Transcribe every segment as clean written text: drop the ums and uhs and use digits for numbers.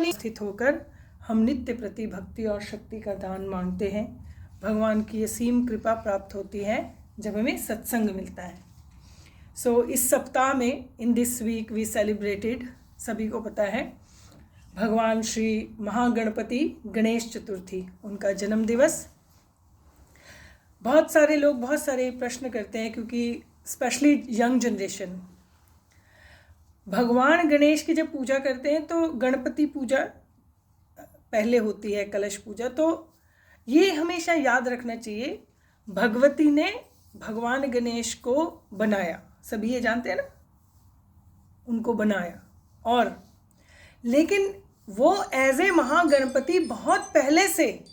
वाणी स्थित होकर हम नित्य प्रति भक्ति और शक्ति का दान मांगते हैं। भगवान की असीम कृपा प्राप्त होती है जब हमें सत्संग मिलता है। इस सप्ताह में in this week we celebrated, सभी को पता है, भगवान श्री महागणपति गणेश चतुर्थी, उनका जन्म दिवस। बहुत सारे लोग बहुत सारे प्रश्न करते हैं, क्योंकि स्पेशली यंग जनरेशन भगवान गणेश की जब पूजा करते हैं तो गणपति पूजा पहले होती है, कलश पूजा। तो ये हमेशा याद रखना चाहिए, भगवती ने भगवान गणेश को बनाया, सभी ये जानते हैं ना, उनको बनाया। और लेकिन वो एज ए महागणपति बहुत पहले से,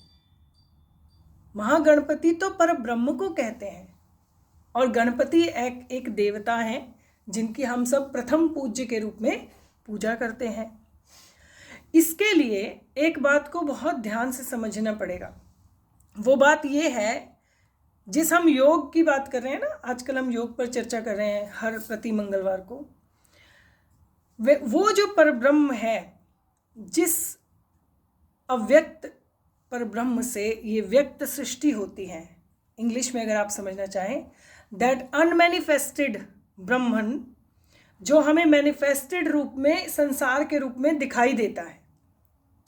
महागणपति तो पर ब्रह्म को कहते हैं, और गणपति एक देवता हैं जिनकी हम सब प्रथम पूज्य के रूप में पूजा करते हैं। इसके लिए एक बात को बहुत ध्यान से समझना पड़ेगा। वो बात ये है, जिस हम योग की बात कर रहे हैं ना, आजकल हम योग पर चर्चा कर रहे हैं हर प्रति मंगलवार को, वो जो परब्रह्म है, जिस अव्यक्त परब्रह्म से ये व्यक्त सृष्टि होती है, इंग्लिश में अगर आप समझना चाहें, दैट अनमैनिफेस्टेड ब्रह्मन, जो हमें मैनिफेस्टेड रूप में, संसार के रूप में दिखाई देता है,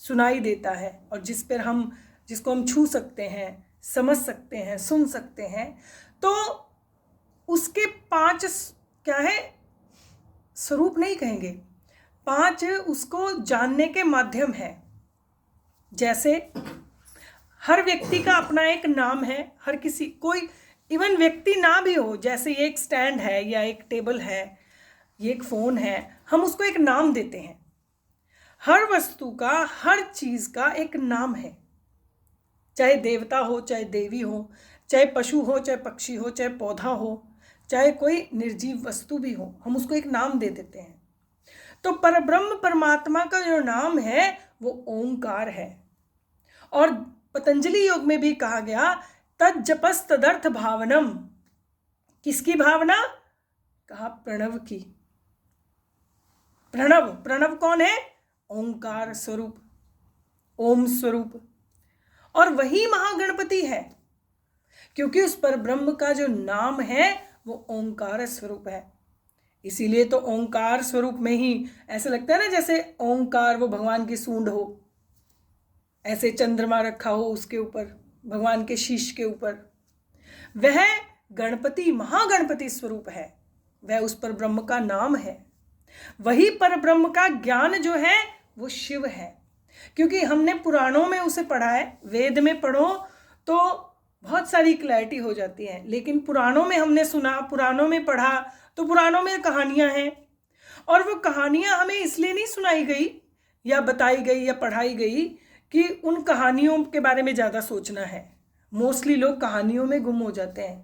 सुनाई देता है, और जिसको हम छू सकते हैं, समझ सकते हैं, सुन सकते हैं, तो उसके 5 क्या है, स्वरूप नहीं कहेंगे, 5 उसको जानने के माध्यम है। जैसे हर व्यक्ति का अपना एक नाम है, हर किसी, कोई इवन व्यक्ति ना भी हो, जैसे ये एक स्टैंड है या एक टेबल है, ये एक फ़ोन है, हम उसको एक नाम देते हैं। हर वस्तु का, हर चीज़ का एक नाम है, चाहे देवता हो, चाहे देवी हो, चाहे पशु हो, चाहे पक्षी हो, चाहे पौधा हो, चाहे कोई निर्जीव वस्तु भी हो, हम उसको एक नाम दे देते हैं। तो परब्रह्म परमात्मा का जो नाम है वो ओंकार है। और पतंजलि योग में भी कहा गया, तज्जपस तदर्थ भावनम। किसकी भावना? कहा प्रणव की। प्रणव कौन है? ओंकार स्वरूप, ओम स्वरूप। और वही महागणपति है, क्योंकि उस पर ब्रह्म का जो नाम है वो ओंकार स्वरूप है। इसीलिए तो ओंकार स्वरूप में ही ऐसे लगता है ना, जैसे ओंकार वो भगवान की सूंड हो, ऐसे चंद्रमा रखा हो उसके ऊपर, भगवान के शीश के ऊपर। वह गणपति महागणपति स्वरूप है, वह उस पर ब्रह्म का नाम है। वही पर ब्रह्म का ज्ञान जो है वो शिव है, क्योंकि हमने पुराणों में उसे पढ़ा है। वेद में पढ़ो तो बहुत सारी क्लैरिटी हो जाती है, लेकिन पुराणों में हमने सुना, पुराणों में पढ़ा, तो पुराणों में कहानियां हैं, और वो कहानियां हमें इसलिए नहीं सुनाई गई या बताई गई या पढ़ाई गई कि उन कहानियों के बारे में ज़्यादा सोचना है। मोस्टली लोग कहानियों में गुम हो जाते हैं।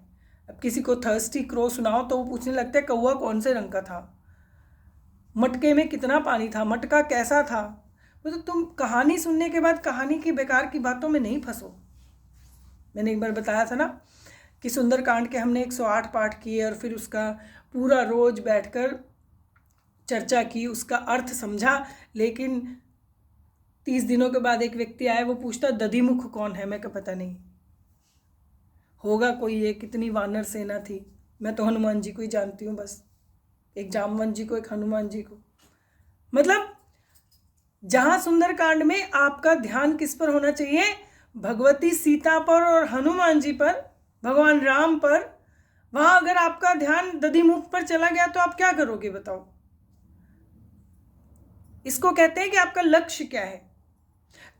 अब किसी को थर्स्टी क्रो सुनाओ तो वो पूछने लगते हैं कौवा कौन से रंग का था, मटके में कितना पानी था, मटका कैसा था। तो तुम कहानी सुनने के बाद कहानी की बेकार की बातों में नहीं फंसो। मैंने एक बार बताया था ना कि सुंदरकांड के हमने 108 पाठ किए, और फिर उसका पूरा रोज बैठकर चर्चा की, उसका अर्थ समझा। लेकिन 30 दिनों के बाद एक व्यक्ति आया, वो पूछता दधिमुख कौन है? मैं कहा पता नहीं, होगा कोई, ये कितनी वानर सेना थी, मैं तो हनुमान जी को ही जानती हूँ बस, एक जामवंत जी को, एक हनुमान जी को। मतलब जहाँ सुंदरकांड में आपका ध्यान किस पर होना चाहिए? भगवती सीता पर और हनुमान जी पर, भगवान राम पर। वहाँ अगर आपका ध्यान दधिमुख पर चला गया तो आप क्या करोगे बताओ? इसको कहते हैं कि आपका लक्ष्य क्या है।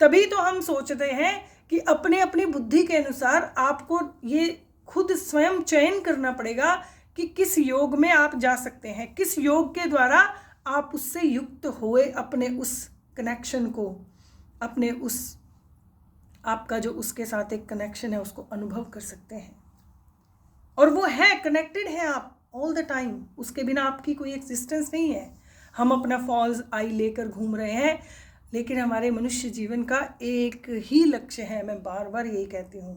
तभी तो हम सोचते हैं कि अपने अपनी बुद्धि के अनुसार आपको ये खुद स्वयं चयन करना पड़ेगा कि किस योग में आप जा सकते हैं, किस योग के द्वारा आप उससे युक्त हुए, अपने उस कनेक्शन को, अपने उस आपका जो उसके साथ एक कनेक्शन है उसको अनुभव कर सकते हैं। और वो है, कनेक्टेड है आप ऑल द टाइम, उसके बिना आपकी कोई एग्जिस्टेंस नहीं है। हम अपना फॉल्स आई लेकर घूम रहे हैं, लेकिन हमारे मनुष्य जीवन का एक ही लक्ष्य है। मैं बार बार यही कहती हूँ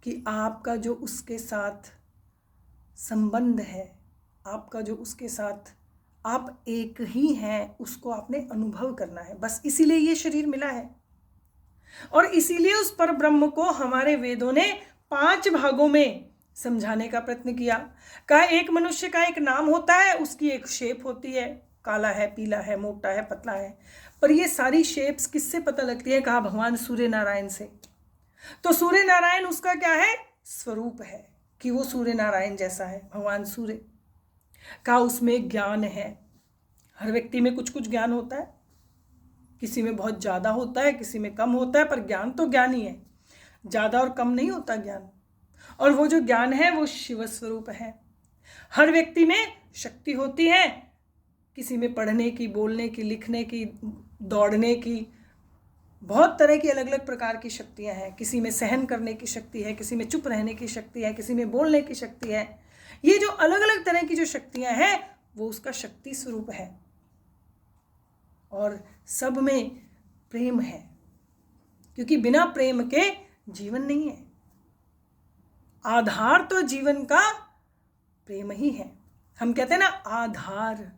कि आपका जो उसके साथ संबंध है, आपका जो उसके साथ आप एक ही हैं, उसको आपने अनुभव करना है, बस इसीलिए ये शरीर मिला है। और इसीलिए उस पर ब्रह्म को हमारे वेदों ने 5 भागों में समझाने का प्रयत्न किया। कहा एक मनुष्य का एक नाम होता है, उसकी एक शेप होती है, काला है, पीला है, मोटा है, पतला है। पर ये सारी शेप्स किससे पता लगती है? कहा भगवान सूर्य नारायण से। तो सूर्य नारायण उसका क्या है? स्वरूप है कि वो सूर्य नारायण जैसा है, भगवान सूर्य। कहा उसमें ज्ञान है, हर व्यक्ति में कुछ कुछ ज्ञान होता है, किसी में बहुत ज़्यादा होता है, किसी में कम होता है, पर ज्ञान तो ज्ञान ही है, ज़्यादा और कम नहीं होता ज्ञान। और वो जो ज्ञान है वो शिव स्वरूप है। हर व्यक्ति में शक्ति होती है, किसी में पढ़ने की, बोलने की, लिखने की, दौड़ने की, बहुत तरह की अलग अलग प्रकार की शक्तियां हैं। किसी में सहन करने की शक्ति है, किसी में चुप रहने की शक्ति है, किसी में बोलने की शक्ति है। ये जो अलग अलग तरह की जो शक्तियां हैं वो उसका शक्ति स्वरूप है। और सब में प्रेम है, क्योंकि बिना प्रेम के जीवन नहीं है। आधार तो जीवन का प्रेम ही है। हम कहते हैं ना आधार।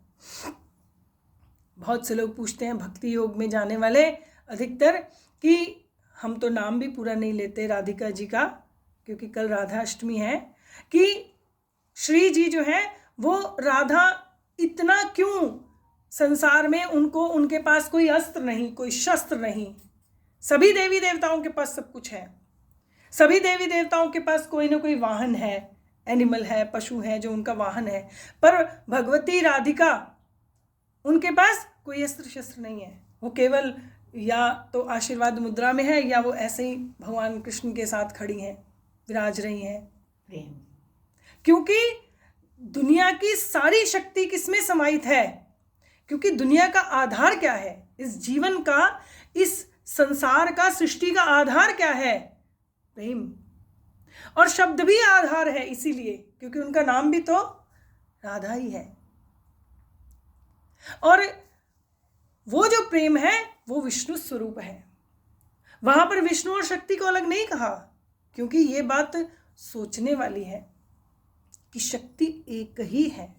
बहुत से लोग पूछते हैं भक्ति योग में जाने वाले अधिकतर कि हम तो नाम भी पूरा नहीं लेते राधिका जी का, क्योंकि कल राधा अष्टमी है, कि श्री जी जो है वो राधा इतना क्यों संसार में, उनको उनके पास कोई अस्त्र नहीं, कोई शस्त्र नहीं। सभी देवी देवताओं के पास सब कुछ है, सभी देवी देवताओं के पास कोई ना कोई वाहन है, एनिमल है, पशु है जो उनका वाहन है। पर भगवती राधिका उनके पास कोई अस्त्र शस्त्र नहीं है। वो केवल या तो आशीर्वाद मुद्रा में है, या वो ऐसे ही भगवान कृष्ण के साथ खड़ी हैं, विराज रही हैं प्रेम। क्योंकि दुनिया की सारी शक्ति किसमें समाहित है? क्योंकि दुनिया का आधार क्या है? इस जीवन का, इस संसार का, सृष्टि का आधार क्या है? प्रेम। और शब्द भी आधार है, इसीलिए क्योंकि उनका नाम भी तो राधा ही है। और वो जो प्रेम है वो विष्णु स्वरूप है। वहां पर विष्णु और शक्ति को अलग नहीं कहा, क्योंकि ये बात सोचने वाली है कि शक्ति एक ही है।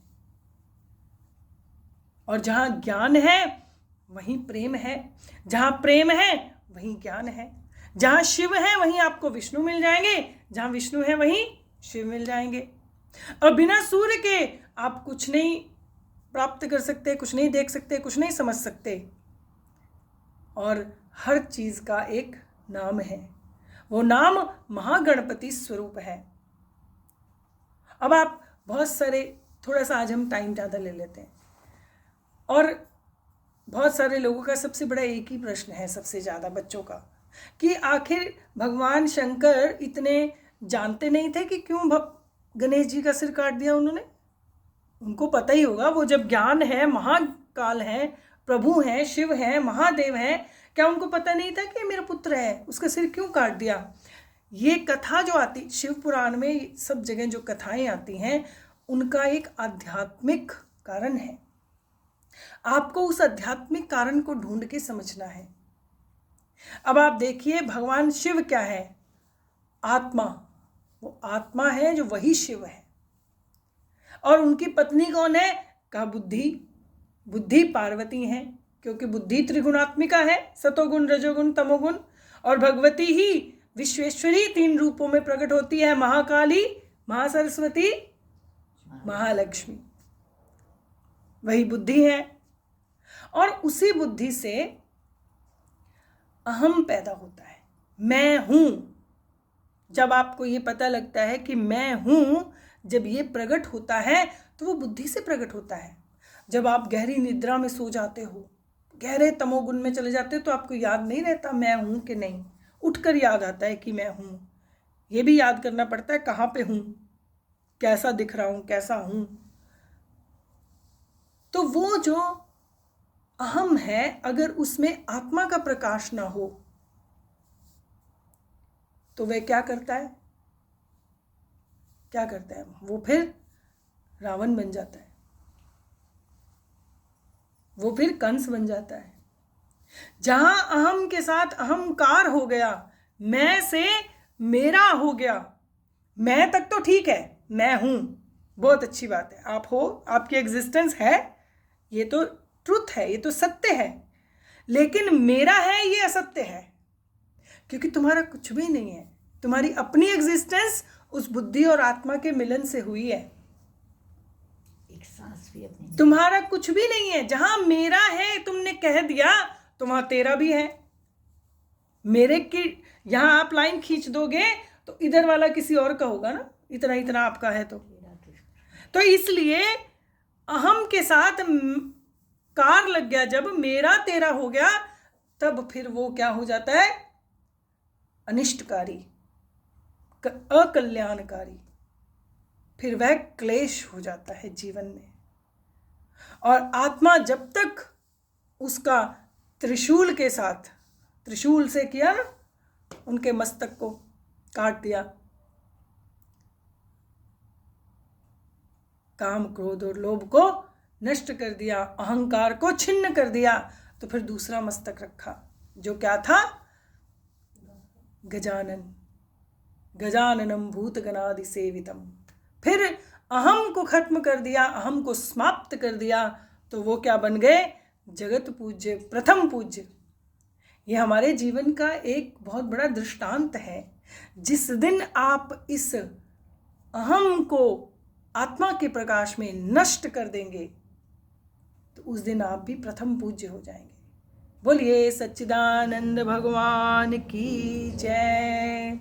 और जहां ज्ञान है वहीं प्रेम है, जहां प्रेम है वहीं ज्ञान है। जहां शिव है वहीं आपको विष्णु मिल जाएंगे, जहां विष्णु है वहीं शिव मिल जाएंगे। और बिना सूर्य के आप कुछ नहीं प्राप्त कर सकते, कुछ नहीं देख सकते, कुछ नहीं समझ सकते। और हर चीज का एक नाम है, वो नाम महागणपति स्वरूप है। अब आप बहुत सारे, थोड़ा सा आज हम टाइम ज़्यादा ले लेते हैं, और बहुत सारे लोगों का सबसे बड़ा एक ही प्रश्न है, सबसे ज़्यादा बच्चों का, कि आखिर भगवान शंकर इतने जानते नहीं थे कि क्यों गणेश जी का सिर काट दिया उन्होंने? उनको पता ही होगा, वो जब ज्ञान है, महाकाल है, प्रभु हैं, शिव हैं, महादेव हैं, क्या उनको पता नहीं था कि मेरा पुत्र है, उसका सिर क्यों काट दिया? ये कथा जो आती शिव पुराण में, सब जगह जो कथाएं आती हैं, उनका एक आध्यात्मिक कारण है। आपको उस आध्यात्मिक कारण को ढूंढ के समझना है। अब आप देखिए, भगवान शिव क्या है? आत्मा। वो आत्मा है जो वही शिव है। और उनकी पत्नी कौन है? कहा बुद्धि। बुद्धि पार्वती है, क्योंकि बुद्धि त्रिगुणात्मिका है, सतोगुण, रजोगुण, तमोगुण। और भगवती ही विश्वेश्वरी 3 रूपों में प्रकट होती है, महाकाली, महासरस्वती, महालक्ष्मी। वही बुद्धि है। और उसी बुद्धि से अहम पैदा होता है, मैं हूं। जब आपको ये पता लगता है कि मैं हूं, जब ये प्रकट होता है तो वो बुद्धि से प्रकट होता है। जब आप गहरी निद्रा में सो जाते हो, गहरे तमोगुण में चले जाते हो, तो आपको याद नहीं रहता मैं हूं कि नहीं। उठकर याद आता है कि मैं हूं। ये भी याद करना पड़ता है कहाँ पे हूं, कैसा दिख रहा हूं, कैसा हूं। तो वो जो अहम है, अगर उसमें आत्मा का प्रकाश ना हो तो वह क्या करता है? क्या करता है? वो फिर रावण बन जाता है, वो फिर कंस बन जाता है। जहां अहम के साथ अहंकार हो गया, मैं से मेरा हो गया। मैं तक तो ठीक है, मैं हूं, बहुत अच्छी बात है, आप हो, आपकी एग्जिस्टेंस है, ये तो ट्रुथ है, ये तो सत्य है, लेकिन मेरा है ये असत्य है, क्योंकि तुम्हारा कुछ भी नहीं है। तुम्हारी अपनी एग्जिस्टेंस उस बुद्धि और आत्मा के मिलन से हुई है। एक सांस भी अपनी तुम्हारा कुछ भी नहीं है। जहां मेरा है तुमने कह दिया तो वहां तेरा भी है। मेरे की यहां आप लाइन खींच दोगे तो इधर वाला किसी और का होगा ना, इतना इतना आपका है तो इसलिए अहम के साथ कार लग गया। जब मेरा तेरा हो गया तब फिर वो क्या हो जाता है? अनिष्टकारी, अकल्याणकारी। फिर वह क्लेश हो जाता है जीवन में। और आत्मा जब तक उसका त्रिशूल के साथ, त्रिशूल से किया ना, उनके मस्तक को काट दिया, काम क्रोध और लोभ को नष्ट कर दिया, अहंकार को छिन्न कर दिया, तो फिर दूसरा मस्तक रखा जो क्या था? गजानन, गजाननम भूतगणादि सेवितम। फिर अहम को खत्म कर दिया, अहम को समाप्त कर दिया, तो वो क्या बन गए? जगत पूज्य, प्रथम पूज्य। ये हमारे जीवन का एक बहुत बड़ा दृष्टांत है। जिस दिन आप इस अहम को आत्मा के प्रकाश में नष्ट कर देंगे तो उस दिन आप भी प्रथम पूज्य हो जाएंगे। बोलिए सच्चिदानंद भगवान की जय।